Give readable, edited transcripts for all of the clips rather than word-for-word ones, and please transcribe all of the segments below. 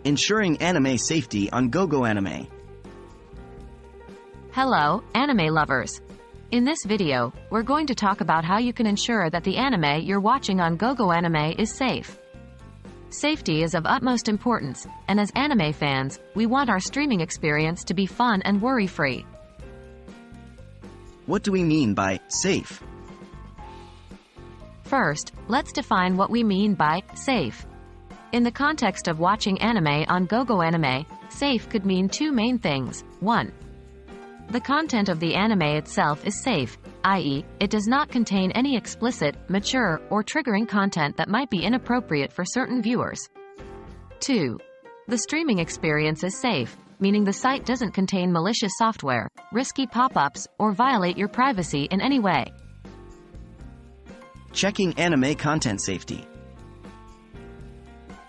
Ensuring anime safety on Gogoanime. Hello, anime lovers! In this video, we're going to talk about how you can ensure that the anime you're watching on Gogoanime is safe. Safety is of utmost importance, and as anime fans, we want our streaming experience to be fun and worry-free. What do we mean by safe? First, let's define what we mean by safe. In the context of watching anime on Gogoanime, safe could mean two main things. 1. The content of the anime itself is safe, i.e., it does not contain any explicit, mature, or triggering content that might be inappropriate for certain viewers. 2. The streaming experience is safe, meaning the site doesn't contain malicious software, risky pop-ups, or violate your privacy in any way. Checking anime content safety.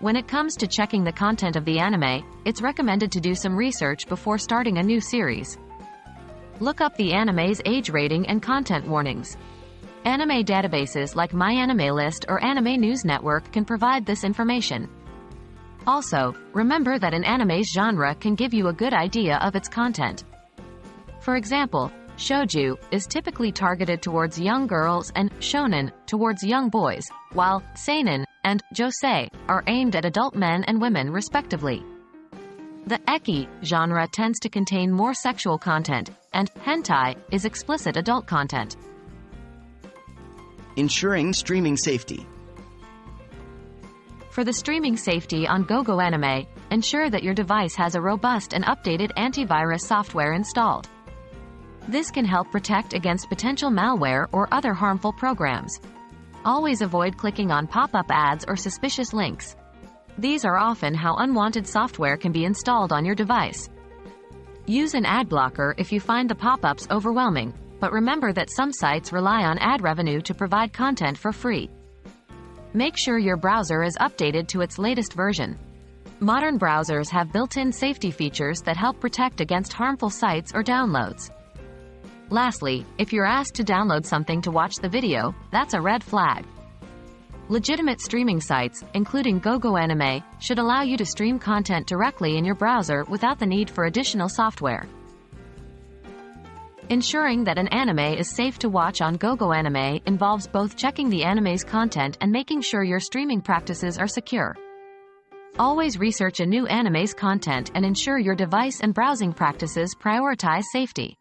When it comes to checking the content of the anime, it's recommended to do some research before starting a new series. Look up the anime's age rating and content warnings. Anime databases like MyAnimeList or Anime News Network can provide this information. Also, remember that an anime's genre can give you a good idea of its content. For example, shoujo is typically targeted towards young girls and shonen towards young boys, while seinen and josei are aimed at adult men and women respectively. The eki genre tends to contain more sexual content, and hentai is explicit adult content. Ensuring streaming safety. For the streaming safety on Gogoanime, ensure that your device has a robust and updated antivirus software installed. This can help protect against potential malware or other harmful programs. Always avoid clicking on pop-up ads or suspicious links. These are often how unwanted software can be installed on your device. Use an ad blocker if you find the pop-ups overwhelming, but remember that some sites rely on ad revenue to provide content for free. Make sure your browser is updated to its latest version. Modern browsers have built-in safety features that help protect against harmful sites or downloads. Lastly, if you're asked to download something to watch the video, that's a red flag. Legitimate streaming sites, including Gogoanime, should allow you to stream content directly in your browser without the need for additional software. Ensuring that an anime is safe to watch on Gogoanime involves both checking the anime's content and making sure your streaming practices are secure. Always research a new anime's content and ensure your device and browsing practices prioritize safety.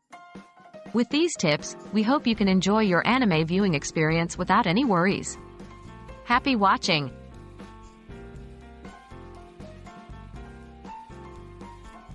With these tips, we hope you can enjoy your anime viewing experience without any worries. Happy watching!